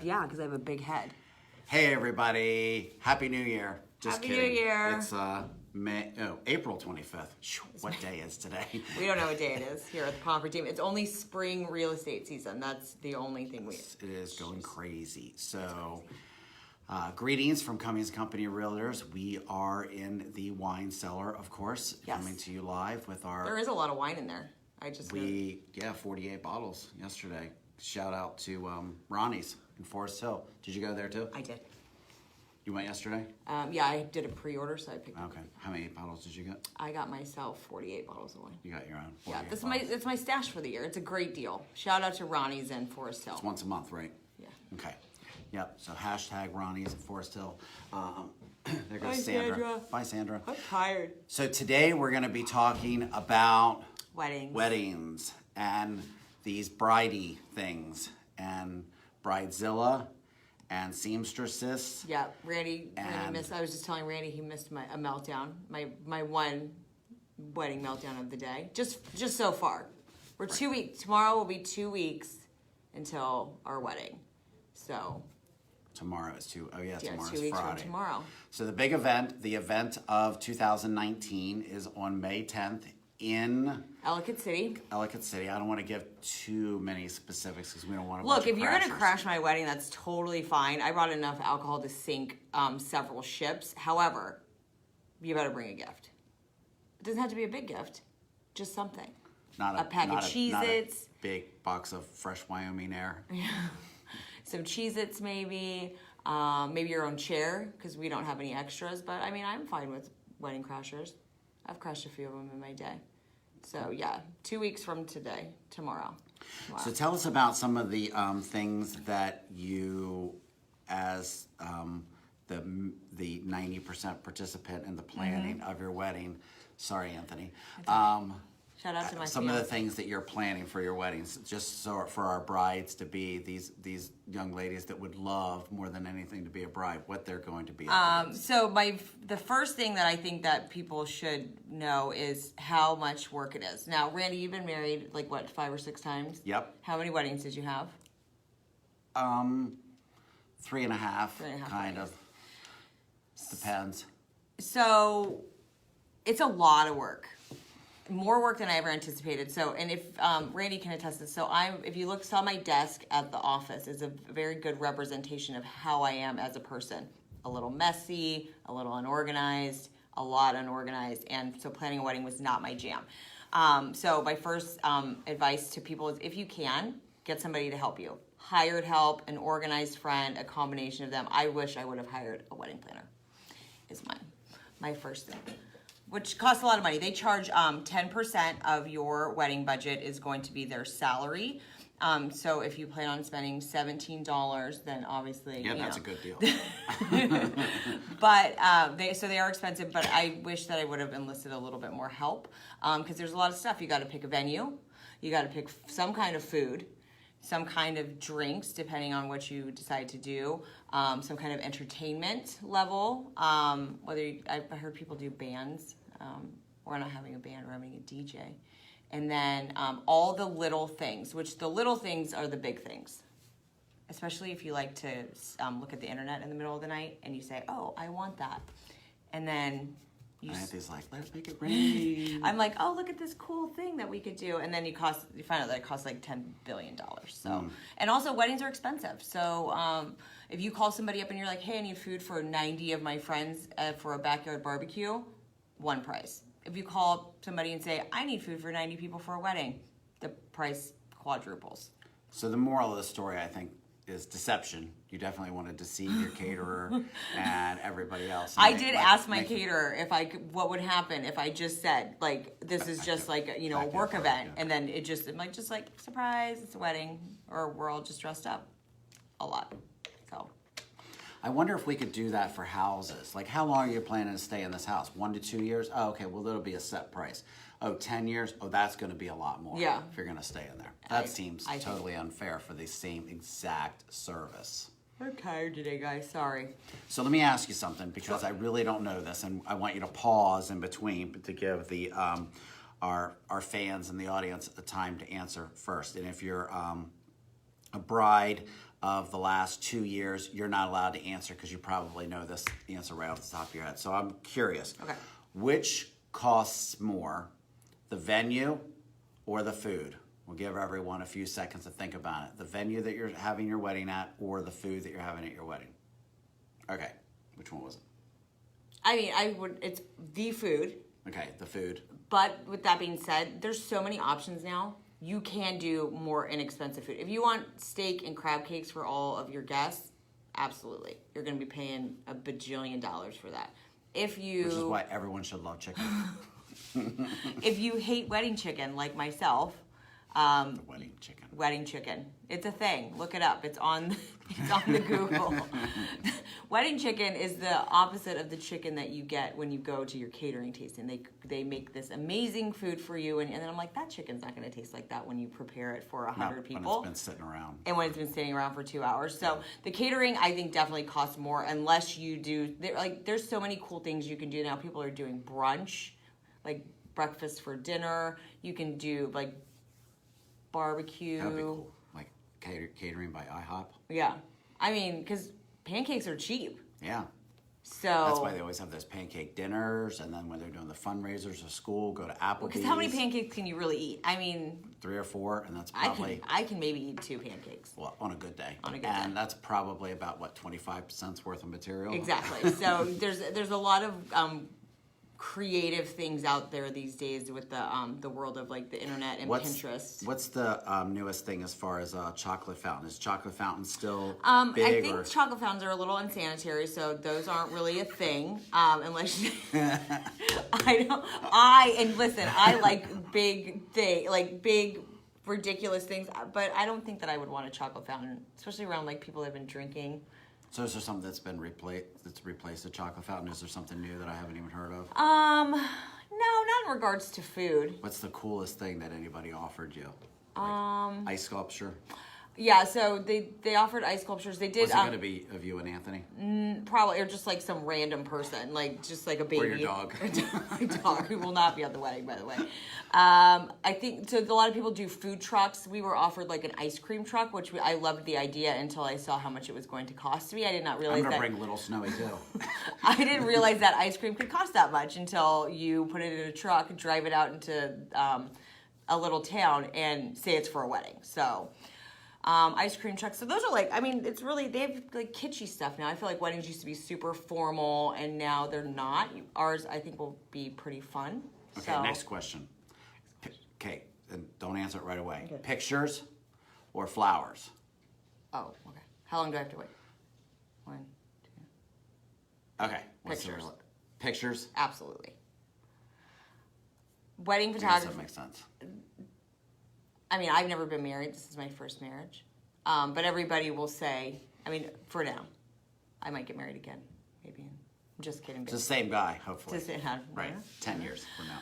yeah, because I have a big head. Hey everybody, Happy New Year. Just Happy kidding. New Year. It's April 25th. What day is today? We don't know what day it is here at the Pomfret team. It's only spring real estate season. That's the only thing we... It is going crazy. So, greetings from Cummings Company Realtors. We are in the wine cellar, of course, coming to you live with our... There is a lot of wine in there. 48 bottles yesterday. Shout out to Ronnie's in Forest Hill. Did you go there too? I did. You went yesterday? Yeah, I did a pre-order, so I picked up. Okay. How many bottles did you get? I got myself 48 bottles of wine. You got your own. Yeah, it's my stash for the year. It's a great deal. Shout out to Ronnie's in Forest Hill. It's once a month, right? Yeah. Okay. Yep. So hashtag Ronnie's in Forest Hill. There goes Bye, Sandra. Bye, Sandra. I'm tired. So today we're going to be talking about Weddings and these bridey things and bridezilla and seamstresses. Yeah, Randy missed. I was just telling Randy he missed a meltdown. My one wedding meltdown of the day. Just so far, we're 2 weeks. Tomorrow will be 2 weeks until our wedding. So tomorrow is tomorrow's 2 weeks Friday. from tomorrow. So the big event, the event of 2019, is on May 10th in Ellicott City. I don't want to give too many specifics because we don't want to. Look, if you're going to crash my wedding, that's totally fine. I brought enough alcohol to sink several ships. However, you better bring a gift. It doesn't have to be a big gift, just something. A pack of Cheez-Its. Not a big box of fresh Wyoming air. Yeah. Some Cheez-Its maybe. Maybe your own chair because we don't have any extras. But I mean, I'm fine with wedding crashers. I've crashed a few of them in my day. So yeah, 2 weeks from tomorrow. So tell us about some of the things that you, as the 90% participant in the planning of your wedding. Sorry, Anthony. Shout out to my some of the things that you're planning for your weddings, just so for our brides to be these young ladies that would love more than anything to be a bride, what they're going to be. So the first thing that I think that people should know is how much work it is. Now, Randy, you've been married like what, 5 or 6 times? Yep. How many weddings did you have? 3.5. 3.5 kind of. Depends. So it's a lot of work. More work than I ever anticipated. So, and if Randy can attest to this, if you saw my desk at the office, is a very good representation of how I am as a person. A little messy, a little unorganized, a lot unorganized, and so planning a wedding was not my jam. So my first advice to people is, if you can, get somebody to help you. Hired help, an organized friend, a combination of them. I wish I would have hired a wedding planner. Is my first thing. Which costs a lot of money. They charge 10% of your wedding budget is going to be their salary. So if you plan on spending $17, then obviously that's a good deal. But they are expensive. But I wish that I would have enlisted a little bit more help because there's a lot of stuff. You got to pick a venue, you got to pick some kind of food, some kind of drinks, depending on what you decide to do, some kind of entertainment level. I heard people do bands. We're not having a band, we're having a DJ. And then all the little things, which the little things are the big things. Especially if you like to look at the internet in the middle of the night and you say, oh, I want that. And then Anthony's like, let's make it rain. I'm like, oh, look at this cool thing that we could do. And then you find out that it costs like $10 billion. So, and also weddings are expensive. So if you call somebody up and you're like, hey, I need food for 90 of my friends for a backyard barbecue, one price. If you call somebody and say, I need food for 90 people for a wedding, the price quadruples. So the moral of the story, I think, is deception. You definitely want to deceive your caterer and everybody else. I did ask my caterer what would happen if I just said, like, this is just like a work event, and then I'm like surprise, it's a wedding, or we're all just dressed up a lot. So I wonder if we could do that for houses. Like, how long are you planning to stay in this house? 1 to 2 years? Oh, okay, well, it'll be a set price. Oh, 10 years? Oh, that's going to be a lot more if you're going to stay in there. That seems totally unfair for the same exact service. I'm tired today, guys. Sorry. So let me ask you something, because I really don't know this, and I want you to pause in between to give the our fans and the audience the time to answer first. And if you're a bride of the last 2 years? You're not allowed to answer because you probably know this answer right off the top of your head. So I'm curious. Okay. Which costs more, the venue or the food? We'll give everyone a few seconds to think about it. The venue that you're having your wedding at or the food that you're having at your wedding? Okay. Which one was it? I mean, it's the food. Okay, the food. But with that being said, there's so many options now. You can do more inexpensive food. If you want steak and crab cakes for all of your guests, absolutely. You're going to be paying a bajillion dollars for that. Which is why everyone should love chicken. If you hate wedding chicken, like myself, the wedding chicken. Wedding chicken. It's a thing. Look it up. It's on the Google. Wedding chicken is the opposite of the chicken that you get when you go to your catering tasting. They make this amazing food for you, and then I'm like, that chicken's not going to taste like that when you prepare it for 100 people. When it's been sitting around. And when it's been sitting around for 2 hours. So the catering, I think, definitely costs more unless you do. There's so many cool things you can do now. People are doing brunch, like breakfast for dinner. You can do like barbecue. That'd be cool. Like catering by IHOP. Yeah. I mean, because pancakes are cheap. Yeah. So that's why they always have those pancake dinners, and then when they're doing the fundraisers at school, go to Applebee's. Because how many pancakes can you really eat? I mean, 3 or 4, and that's probably. I can maybe eat 2 pancakes. Well, on a good day. On a good day. And that's probably about, what, 25 cents worth of material? Exactly. So there's a lot of creative things out there these days with the world of like the internet and Pinterest. What's the newest thing as far as chocolate fountain? Is chocolate fountain still big? I think chocolate fountains are a little unsanitary, so those aren't really a thing unless you, I like big ridiculous things, but I don't think that I would want a chocolate fountain, especially around like people that have been drinking. So is there something that's been replaced the chocolate fountain? Is there something new that I haven't even heard of? No, not in regards to food. What's the coolest thing that anybody offered you? Like ice sculpture? Yeah, so they offered ice sculptures. They did. Was it going to be of you and Anthony? Probably, or just like some random person, like just like a baby. Or your dog. My dog, who will not be at the wedding, by the way. I think, so a lot of people do food trucks. We were offered like an ice cream truck, which I loved the idea until I saw how much it was going to cost me. I did not realize I'm going to bring little Snowy too. I didn't realize that ice cream could cost that much until you put it in a truck, drive it out into a little town, and say it's for a wedding. So... ice cream trucks. So those are like, I mean, it's really, they have like kitschy stuff now. I feel like weddings used to be super formal and now they're not. Ours, I think, will be pretty fun. Okay, so. Next question. Okay, and don't answer it right away. Okay. Pictures or flowers? Oh, okay. How long do I have to wait? 1, 2. Okay. Pictures. Pictures? Absolutely. Wedding I guess photography. that makes sense. I mean, I've never been married. This is my first marriage. But everybody will say, I mean, for now, I might get married again. Maybe. I'm just kidding. It's the same guy, hopefully. Right. 10 years from now.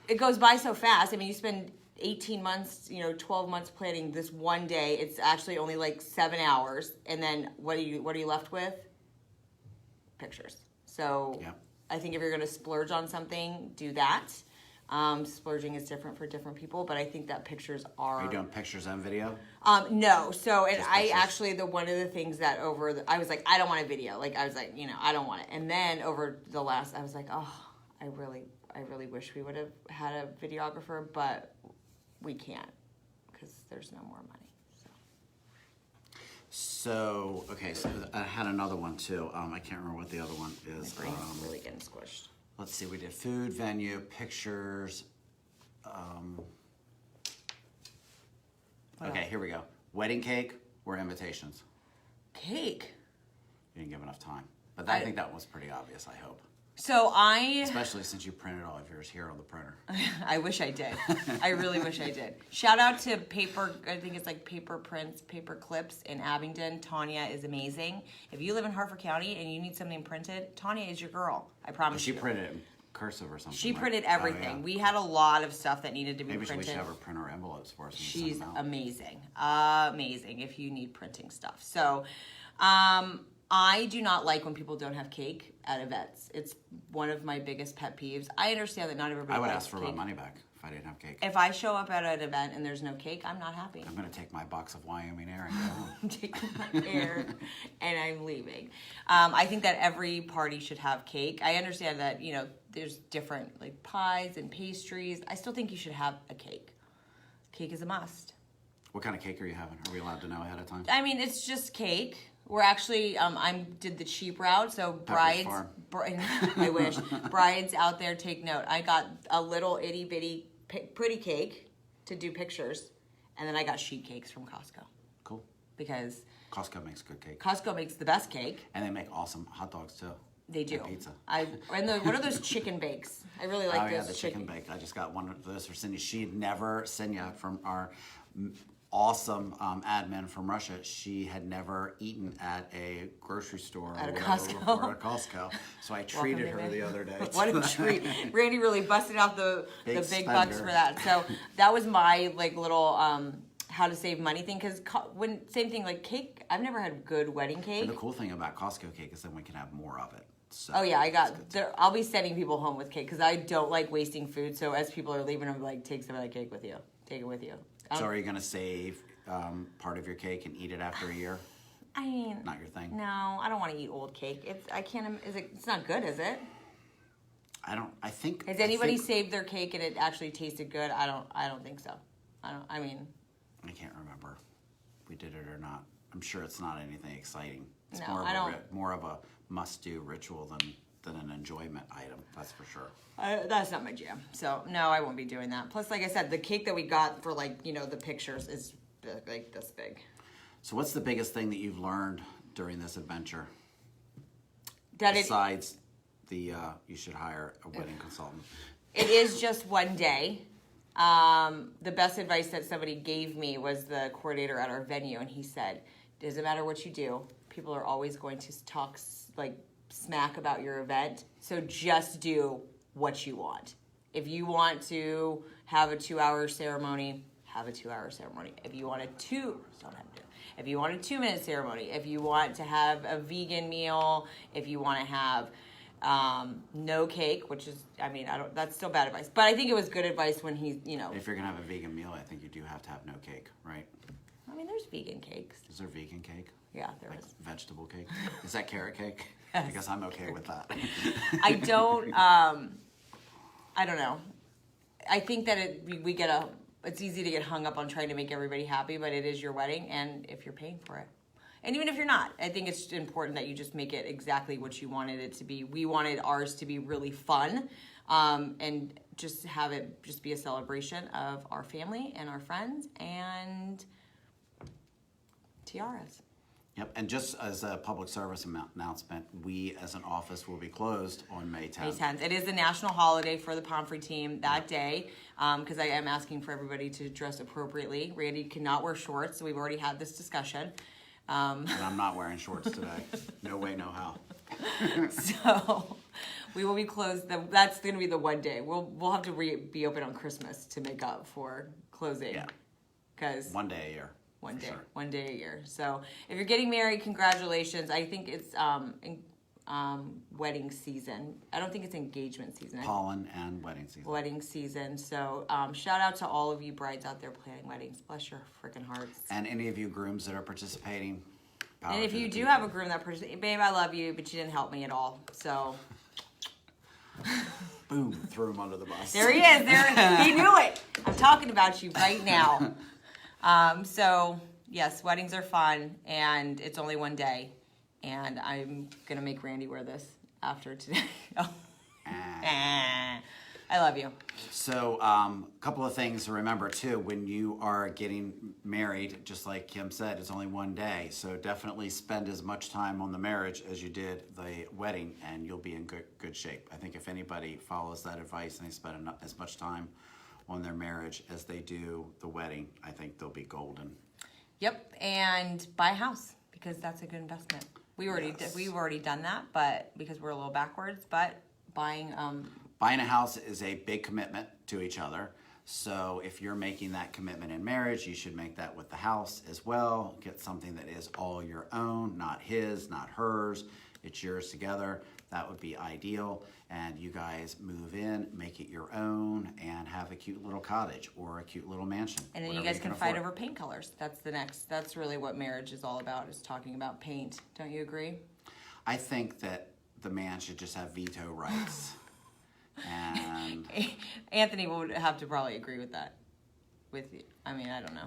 It goes by so fast. I mean, you spend 18 months, 12 months planning this one day. It's actually only like 7 hours. And then what are you left with? Pictures. So yeah. I think if you're going to splurge on something, do that. Splurging is different for different people, but I think that pictures are... Are you doing pictures and video? No. So, and I actually, one of the things that I was like, I don't want a video. Like, I was like, I don't want it. And then over the last, I was like, oh, I really wish we would have had a videographer, but we can't because there's no more money. So, okay, so I had another one too. I can't remember what the other one is. My brain's really getting squished. Let's see, we did food, venue, pictures. Okay, here we go. Wedding cake or invitations? Cake. You didn't give enough time. But I think that was pretty obvious, I hope. So Especially since you printed all of yours here on the printer. I wish I did. I really wish I did. Shout out to Paper, I think it's like Paper Prints, Paper Clips in Abingdon. Tanya is amazing. If you live in Hartford County and you need something printed, Tanya is your girl. I promise you. She printed it in cursive or something. She printed everything. Oh, yeah. We had a lot of stuff that needed to be printed. Maybe we should have her print our envelopes for us. She's amazing. Amazing if you need printing stuff. So, I do not like when people don't have cake at events. It's one of my biggest pet peeves. I understand that not everybody likes cake. I would ask for my money back if I didn't have cake. If I show up at an event and there's no cake, I'm not happy. I'm going to take my box of Wyoming air and go home. I'm taking my air and I'm leaving. I think that every party should have cake. I understand that, you know, there's different like pies and pastries. I still think you should have a cake. Cake is a must. What kind of cake are you having? Are we allowed to know ahead of time? I mean, it's just cake. We're actually, I did the cheap route, so brides, I wish, brides out there take note. I got a little itty bitty pretty cake to do pictures, and then I got sheet cakes from Costco. Cool. Because Costco makes good cake. Costco makes the best cake. And they make awesome hot dogs too. They do. And pizza. What are those chicken bakes? I really like those. Oh yeah, the chicken bake. I just got one of those for Cindy. Cinya from our awesome admin from Russia, she had never eaten at a grocery store at a Costco. So I treated her the other day. What a treat. Randy really busted out the big spender. bucks for that. So that was my like little how to save money thing, because same thing like cake, I've never had good wedding cake. And the cool thing about Costco cake is that we can have more of it. So oh yeah, I'll be sending people home with cake because I don't like wasting food. So as people are leaving, I'm like, take some of that cake with you. Take it with you. So are you going to save part of your cake and eat it after a year? I mean, not your thing. No, I don't want to eat old cake. It's not good, is it? I think. Has anybody saved their cake and it actually tasted good? I don't think so. I can't remember if we did it or not. I'm sure it's not anything exciting. It's no, more of a must-do ritual than an enjoyment item. That's for sure. That's not my jam. So no, I won't be doing that. Plus, like I said, the cake that we got for the pictures is like this big. So what's the biggest thing that you've learned during this adventure? Besides you should hire a wedding consultant. It is just one day. The best advice that somebody gave me was the coordinator at our venue, and he said, doesn't matter what you do, people are always going to talk smack about your event, so just do what you want. If you want to have a 2-hour ceremony, have a 2-hour ceremony. If you want if you want a 2-minute ceremony, if you want to have a vegan meal, if you want to have no cake, which is, that's still bad advice. But I think it was good advice when he, If you're going to have a vegan meal, I think you do have to have no cake, right? There's vegan cakes. Is there vegan cake? Yeah, there is. Vegetable cake? Is that carrot cake? Yes. I guess I'm okay with that. I don't know. I think that it's easy to get hung up on trying to make everybody happy, but it is your wedding, and if you're paying for it. And even if you're not, I think it's important that you just make it exactly what you wanted it to be. We wanted ours to be really fun, and just have it just be a celebration of our family and our friends and tiaras. Yep, and just as a public service announcement, we as an office will be closed on May 10th. May 10th. It is a national holiday for the Pomfrey team that day, because I am asking for everybody to dress appropriately. Randy cannot wear shorts, so we've already had this discussion. And I'm not wearing shorts today. No way, no how. So we will be closed. That's going to be the one day. We'll have to be open on Christmas to make up for closing. Yeah. Because one day a year. One day a year. So if you're getting married, congratulations. I think it's wedding season. I don't think it's engagement season. Pollen and wedding season. Wedding season. So shout out to all of you brides out there planning weddings. Bless your freaking hearts. And any of you grooms that are participating. And if you do have a groom that participates, babe, I love you, but you didn't help me at all. So. Boom, threw him under the bus. There he is. He knew it. I'm talking about you right now. So yes, weddings are fun, and it's only one day, and I'm gonna make Randy wear this after today. I love you. So a couple of things to remember too when you are getting married. Just like Kim said, it's only one day, so definitely spend as much time on the marriage as you did the wedding, and you'll be in good shape. I think if anybody follows that advice and they spend as much time on their marriage as they do the wedding, I think they'll be golden. Yep, and buy a house, because that's a good investment. We've already done that, but because we're a little backwards, but buying a house is a big commitment to each other. So if you're making that commitment in marriage, you should make that with the house as well. Get something that is all your own, not his, not hers. It's yours together. That would be ideal. And you guys move in, make it your own, and have a cute little cottage or a cute little mansion. And then you guys can fight over paint colors. That's really what marriage is all about, is talking about paint. Don't you agree? I think that the man should just have veto rights. And Anthony would have to probably agree with that. With you. I mean, I don't know.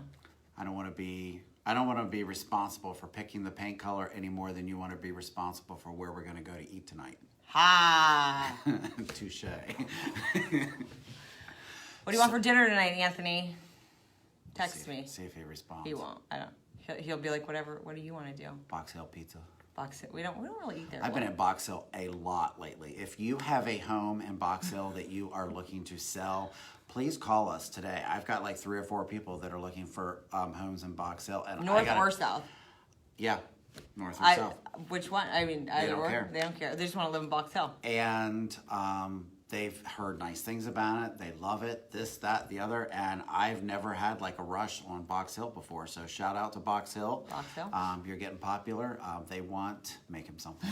I don't want to be responsible for picking the paint color any more than you want to be responsible for where we're going to go to eat tonight. Ha! Touche. What do you want for dinner tonight, Anthony? Text me. See if he responds. He won't. I don't. He'll be like, whatever. What do you want to do? Box Hill Pizza. Box Hill. We don't really eat there. I've been at Box Hill a lot lately. If you have a home in Box Hill that you are looking to sell, please call us today. I've got like 3 or 4 people that are looking for homes in Box Hill. And North or south? Yeah, north or south. Which one? I mean, they don't care. They don't care. They just want to live in Box Hill. And they've heard nice things about it. They love it, this, that, the other. And I've never had like a rush on Box Hill before. So shout out to Box Hill. Box Hill. You're getting popular. They want, make him something.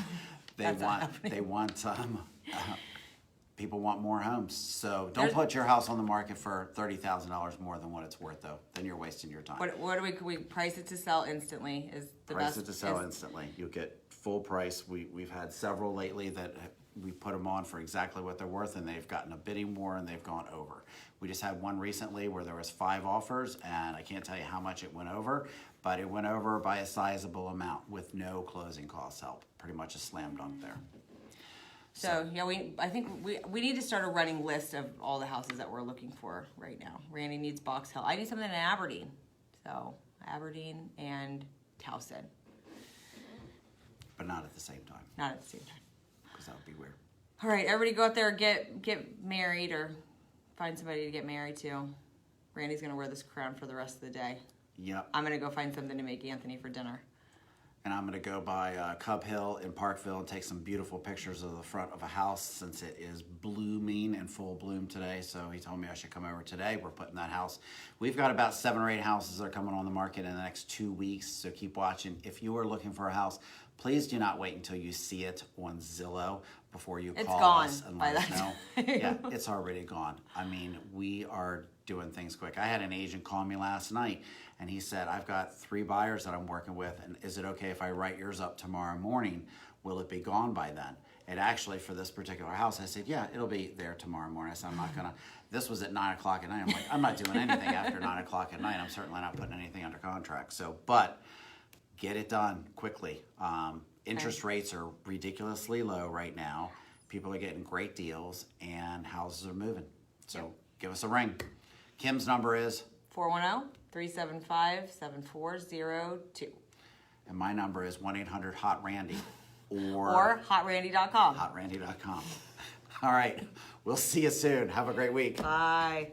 People want more homes. So don't put your house on the market for $30,000 more than what it's worth, though. Then you're wasting your time. What do we price it to sell instantly is the price best. Price it to sell instantly. You'll get full price. We've had several lately that we put them on for exactly what they're worth, and they've gotten a bidding war and they've gone over. We just had one recently where there was 5 offers, and I can't tell you how much it went over, but it went over by a sizable amount with no closing costs help. Pretty much a slam dunk there. So yeah, I think we need to start a running list of all the houses that we're looking for right now. Randy needs Box Hill. I need something in Aberdeen. So Aberdeen and Towson. But not at the same time. Not at the same time. Because that would be weird. All right, everybody go out there and get married or find somebody to get married to. Randy's going to wear this crown for the rest of the day. Yep. I'm going to go find something to make Anthony for dinner. And I'm going to go by Cub Hill in Parkville and take some beautiful pictures of the front of a house since it is blooming in full bloom today. So he told me I should come over today. We're putting that house. We've got about 7 or 8 houses that are coming on the market in the next 2 weeks. So keep watching. If you are looking for a house, please do not wait until you see it on Zillow before you call us and let us know. Yeah, it's already gone. I mean, we are doing things quick. I had an agent call me last night, and he said, I've got 3 buyers that I'm working with, and is it okay if I write yours up tomorrow morning? Will it be gone by then? And actually, for this particular house, I said, yeah, it'll be there tomorrow morning. I said, I'm not going to. This was at 9 o'clock at night. I'm like, I'm not doing anything after 9 o'clock at night. I'm certainly not putting anything under contract. So, but get it done quickly. Interest rates are ridiculously low right now. People are getting great deals, and houses are moving. So give us a ring. Kim's number is 410-375-7402. And my number is 1-800-HOT-RANDY. Or hotrandy.com. Hotrandy.com. All right. We'll see you soon. Have a great week. Bye.